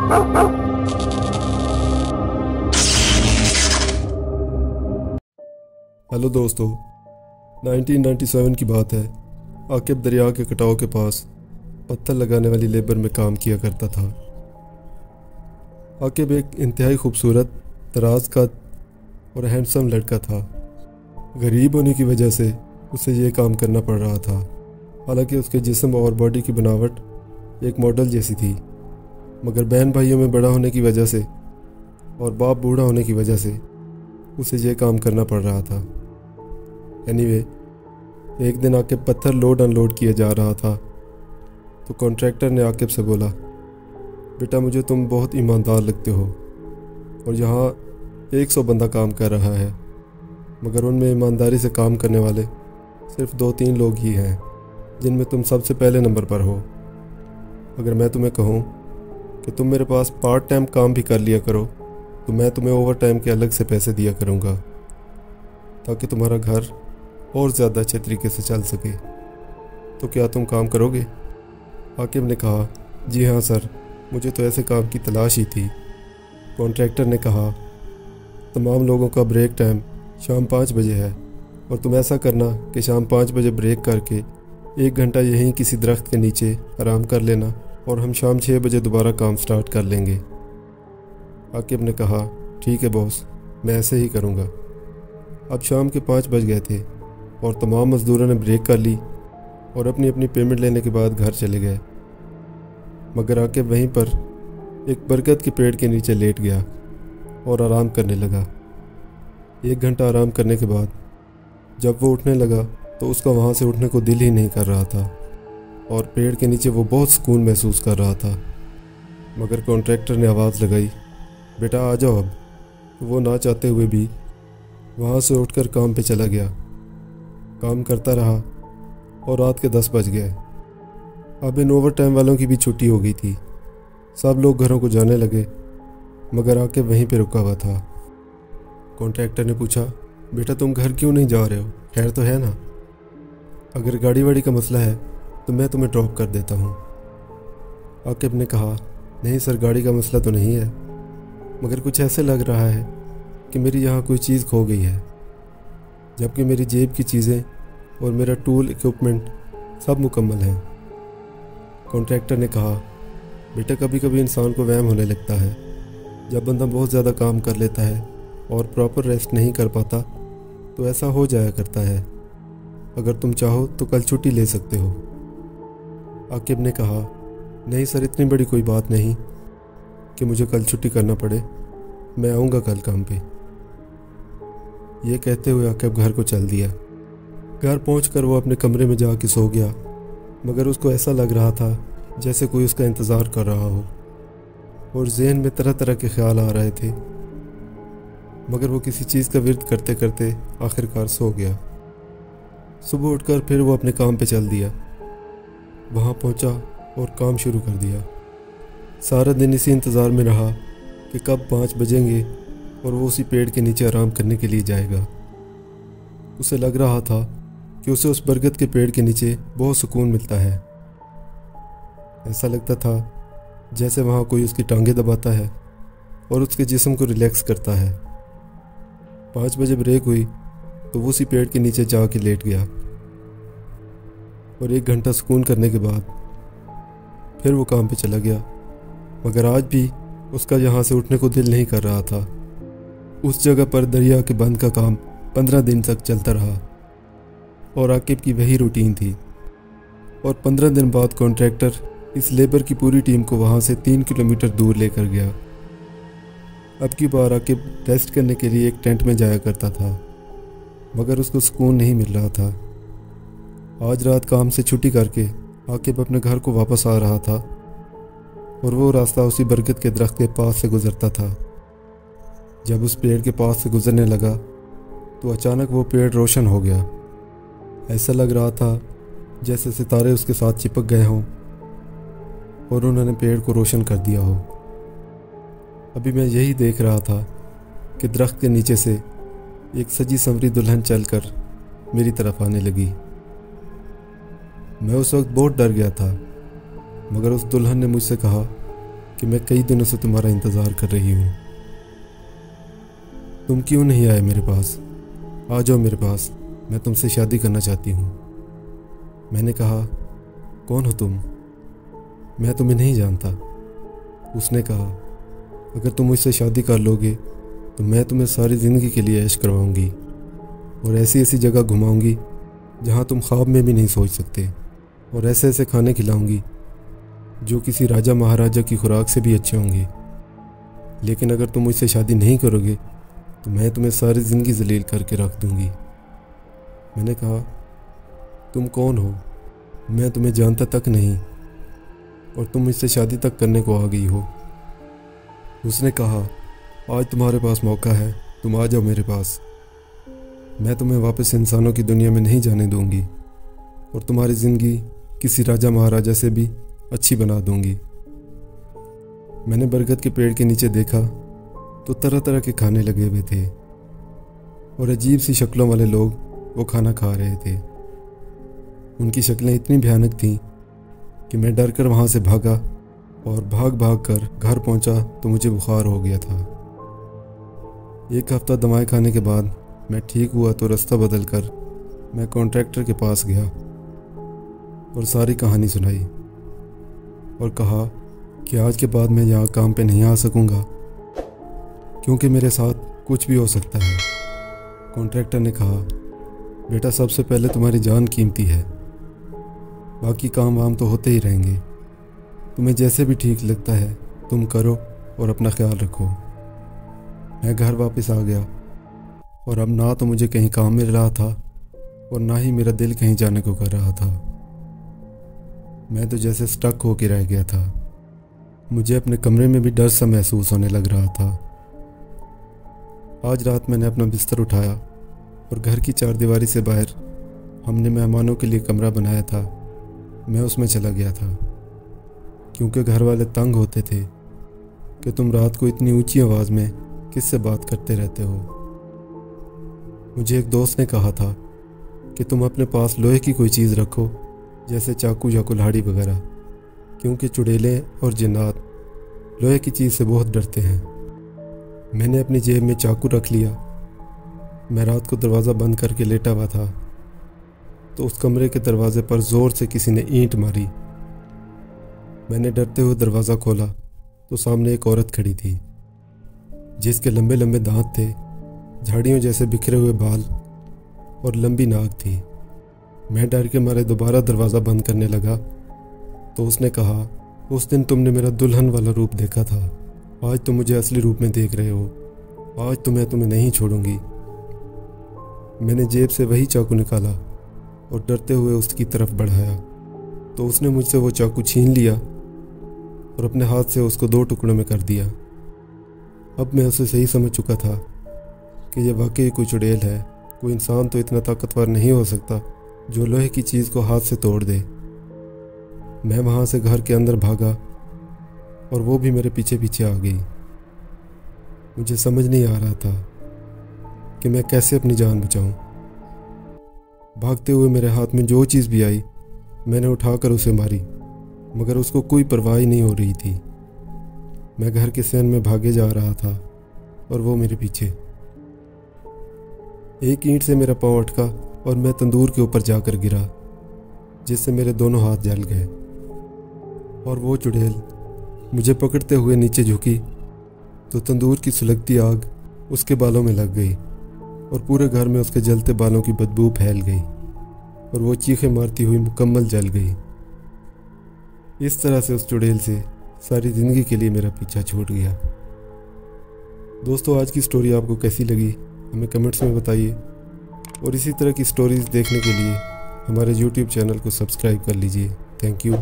Hello दोस्तों, 1997 की बात है। आकिब दरिया के कटाव के पास पत्थर लगाने वाली लेबर में काम किया करता था। आकिब एक इंतहाई खूबसूरत, दराज कद और हैंडसम लड़का था। गरीब होने की वजह से उसे ये काम करना पड़ रहा था। हालांकि उसके जिस्म और बॉडी की बनावट एक मॉडल जैसी थी, मगर बहन भाइयों में बड़ा होने की वजह से और बाप बूढ़ा होने की वजह से उसे ये काम करना पड़ रहा था। एनीवे, एक दिन आकिब पत्थर लोड अनलोड किया जा रहा था तो कॉन्ट्रैक्टर ने आकिब से बोला, बेटा मुझे तुम बहुत ईमानदार लगते हो और यहाँ 100 बंदा काम कर रहा है, मगर उनमें ईमानदारी से काम करने वाले सिर्फ 2-3 लोग ही हैं जिनमें तुम सबसे पहले नंबर पर हो। अगर मैं तुम्हें कहूँ कि तुम मेरे पास पार्ट टाइम काम भी कर लिया करो तो मैं तुम्हें ओवर टाइम के अलग से पैसे दिया करूँगा ताकि तुम्हारा घर और ज़्यादा अच्छे तरीके से चल सके। तो क्या तुम काम करोगे? आकिब ने कहा, जी हाँ सर, मुझे तो ऐसे काम की तलाश ही थी। कॉन्ट्रैक्टर ने कहा, तमाम लोगों का ब्रेक टाइम शाम 5 बजे है और तुम ऐसा करना कि शाम 5 बजे ब्रेक करके 1 घंटा यहीं किसी दरख्त के नीचे आराम कर लेना और हम शाम 6 बजे दोबारा काम स्टार्ट कर लेंगे। आकिब ने कहा, ठीक है बॉस, मैं ऐसे ही करूँगा। अब शाम के 5 बज गए थे और तमाम मज़दूरों ने ब्रेक कर ली और अपनी अपनी पेमेंट लेने के बाद घर चले गए, मगर आकिब वहीं पर एक बरगद के पेड़ के नीचे लेट गया और आराम करने लगा। 1 घंटा आराम करने के बाद जब वो उठने लगा तो उसका वहाँ से उठने को दिल ही नहीं कर रहा था और पेड़ के नीचे वो बहुत सुकून महसूस कर रहा था। मगर कॉन्ट्रैक्टर ने आवाज़ लगाई, बेटा आ जाओ अब। तो वो ना चाहते हुए भी वहाँ से उठकर काम पे चला गया। काम करता रहा और रात के 10 बज गए। अब इन ओवर टाइम वालों की भी छुट्टी हो गई थी। सब लोग घरों को जाने लगे, मगर आके वहीं पे रुका हुआ था। कॉन्ट्रैक्टर ने पूछा, बेटा तुम घर क्यों नहीं जा रहे हो? खैर तो है ना? अगर गाड़ी वाड़ी का मसला है तो मैं तुम्हें ड्रॉप कर देता हूँ। आकिब ने कहा, नहीं सर, गाड़ी का मसला तो नहीं है, मगर कुछ ऐसे लग रहा है कि मेरी यहाँ कोई चीज़ खो गई है, जबकि मेरी जेब की चीज़ें और मेरा टूल इक्विपमेंट सब मुकम्मल हैं। कॉन्ट्रैक्टर ने कहा, बेटा कभी कभी इंसान को वहम होने लगता है। जब बंदा बहुत ज़्यादा काम कर लेता है और प्रॉपर रेस्ट नहीं कर पाता तो ऐसा हो जाया करता है। अगर तुम चाहो तो कल छुट्टी ले सकते हो। आकिब ने कहा, नहीं सर, इतनी बड़ी कोई बात नहीं कि मुझे कल छुट्टी करना पड़े, मैं आऊँगा कल काम पे। ये कहते हुए आकिब घर को चल दिया। घर पहुंचकर वो अपने कमरे में जाके सो गया, मगर उसको ऐसा लग रहा था जैसे कोई उसका इंतज़ार कर रहा हो और जहन में तरह तरह के ख्याल आ रहे थे, मगर वो किसी चीज़ का विर्द करते करते आखिरकार सो गया। सुबह उठकर फिर वो अपने काम पे चल दिया। वहाँ पहुँचा और काम शुरू कर दिया। सारा दिन इसी इंतज़ार में रहा कि कब 5 बजेंगे और वो उसी पेड़ के नीचे आराम करने के लिए जाएगा। उसे लग रहा था कि उसे उस बरगद के पेड़ के नीचे बहुत सुकून मिलता है। ऐसा लगता था जैसे वहाँ कोई उसकी टांगें दबाता है और उसके जिस्म को रिलैक्स करता है। 5 बजे ब्रेक हुई तो वो उसी पेड़ के नीचे जा के लेट गया और 1 घंटा सुकून करने के बाद फिर वो काम पे चला गया, मगर आज भी उसका यहाँ से उठने को दिल नहीं कर रहा था। उस जगह पर दरिया के बंद का काम 15 दिन तक चलता रहा और आकिब की वही रूटीन थी। और 15 दिन बाद कॉन्ट्रैक्टर इस लेबर की पूरी टीम को वहाँ से 3 किलोमीटर दूर लेकर गया। अब की बार आकिब रेस्ट करने के लिए एक टेंट में जाया करता था, मगर उसको सुकून नहीं मिल रहा था। आज रात काम से छुट्टी करके आकिब अपने घर को वापस आ रहा था और वो रास्ता उसी बरगद के दरख्त के पास से गुजरता था। जब उस पेड़ के पास से गुजरने लगा तो अचानक वो पेड़ रोशन हो गया। ऐसा लग रहा था जैसे सितारे उसके साथ चिपक गए हों और उन्होंने पेड़ को रोशन कर दिया हो। अभी मैं यही देख रहा था कि दरख्त के नीचे से एक सजी संवरी दुल्हन चलकर मेरी तरफ आने लगी। मैं उस वक्त बहुत डर गया था, मगर उस दुल्हन ने मुझसे कहा कि मैं कई दिनों से तुम्हारा इंतज़ार कर रही हूँ। तुम क्यों नहीं आए मेरे पास? आ जाओ मेरे पास, मैं तुमसे शादी करना चाहती हूँ। मैंने कहा, कौन हो तुम? मैं तुम्हें नहीं जानता। उसने कहा, अगर तुम मुझसे शादी कर लोगे तो मैं तुम्हें सारी ज़िंदगी के लिए ऐश करवाऊंगी और ऐसी ऐसी जगह घुमाऊंगी जहाँ तुम ख्वाब में भी नहीं सोच सकते, और ऐसे ऐसे खाने खिलाऊंगी जो किसी राजा महाराजा की खुराक से भी अच्छे होंगे। लेकिन अगर तुम मुझसे शादी नहीं करोगे तो मैं तुम्हें सारी ज़िंदगी जलील करके रख दूंगी। मैंने कहा, तुम कौन हो? मैं तुम्हें जानता तक नहीं और तुम मुझसे शादी तक करने को आ गई हो। उसने कहा, आज तुम्हारे पास मौका है, तुम आ जाओ मेरे पास। मैं तुम्हें वापस इंसानों की दुनिया में नहीं जाने दूंगी और तुम्हारी ज़िंदगी किसी राजा महाराजा से भी अच्छी बना दूंगी। मैंने बरगद के पेड़ के नीचे देखा तो तरह तरह के खाने लगे हुए थे और अजीब सी शक्लों वाले लोग वो खाना खा रहे थे। उनकी शक्लें इतनी भयानक थीं कि मैं डर कर वहाँ से भागा और भाग भाग कर घर पहुँचा तो मुझे बुखार हो गया था। 1 हफ्ता दवाएं खाने के बाद मैं ठीक हुआ तो रास्ता बदल कर मैं कॉन्ट्रैक्टर के पास गया और सारी कहानी सुनाई और कहा कि आज के बाद मैं यहाँ काम पे नहीं आ सकूँगा क्योंकि मेरे साथ कुछ भी हो सकता है। कॉन्ट्रैक्टर ने कहा, बेटा सबसे पहले तुम्हारी जान कीमती है, बाकी काम वाम तो होते ही रहेंगे। तुम्हें जैसे भी ठीक लगता है तुम करो और अपना ख्याल रखो। मैं घर वापस आ गया और अब ना तो मुझे कहीं काम मिल रहा था और ना ही मेरा दिल कहीं जाने को कर रहा था। मैं तो जैसे स्टक होके रह गया था। मुझे अपने कमरे में भी डर सा महसूस होने लग रहा था। आज रात मैंने अपना बिस्तर उठाया और घर की चारदीवारी से बाहर हमने मेहमानों के लिए कमरा बनाया था, मैं उसमें चला गया था क्योंकि घर वाले तंग होते थे कि तुम रात को इतनी ऊंची आवाज़ में किससे बात करते रहते हो। मुझे एक दोस्त ने कहा था कि तुम अपने पास लोहे की कोई चीज़ रखो, जैसे चाकू या कुल्हाड़ी वगैरह, क्योंकि चुड़ैलें और जिन्नात लोहे की चीज़ से बहुत डरते हैं। मैंने अपनी जेब में चाकू रख लिया। मैं रात को दरवाज़ा बंद करके लेटा हुआ था तो उस कमरे के दरवाजे पर ज़ोर से किसी ने ईंट मारी। मैंने डरते हुए दरवाज़ा खोला तो सामने एक औरत खड़ी थी जिसके लंबे लंबे दांत थे, झाड़ियों जैसे बिखरे हुए बाल और लंबी नाक थी। मैं डर के मारे दोबारा दरवाज़ा बंद करने लगा तो उसने कहा, उस दिन तुमने मेरा दुल्हन वाला रूप देखा था, आज तुम मुझे असली रूप में देख रहे हो, आज तो मैं तुम्हें नहीं छोड़ूंगी। मैंने जेब से वही चाकू निकाला और डरते हुए उसकी तरफ बढ़ाया तो उसने मुझसे वो चाकू छीन लिया और अपने हाथ से उसको 2 टुकड़ों में कर दिया। अब मैं उसे सही समझ चुका था कि यह वाकई कोई चुड़ैल है। कोई इंसान तो इतना ताकतवर नहीं हो सकता जो लोहे की चीज़ को हाथ से तोड़ दे। मैं वहाँ से घर के अंदर भागा और वो भी मेरे पीछे पीछे आ गई। मुझे समझ नहीं आ रहा था कि मैं कैसे अपनी जान बचाऊं। भागते हुए मेरे हाथ में जो चीज़ भी आई मैंने उठाकर उसे मारी, मगर उसको कोई परवाह ही नहीं हो रही थी। मैं घर के सैन में भागे जा रहा था और वो मेरे पीछे। एक ईंट से मेरा पाँव अटका और मैं तंदूर के ऊपर जाकर गिरा, जिससे मेरे दोनों हाथ जल गए और वो चुड़ैल मुझे पकड़ते हुए नीचे झुकी तो तंदूर की सुलगती आग उसके बालों में लग गई और पूरे घर में उसके जलते बालों की बदबू फैल गई और वो चीखें मारती हुई मुकम्मल जल गई। इस तरह से उस चुड़ैल से सारी ज़िंदगी के लिए मेरा पीछा छूट गया। दोस्तों, आज की स्टोरी आपको कैसी लगी हमें कमेंट्स में बताइए और इसी तरह की स्टोरीज़ देखने के लिए हमारे YouTube चैनल को सब्सक्राइब कर लीजिए। Thank you.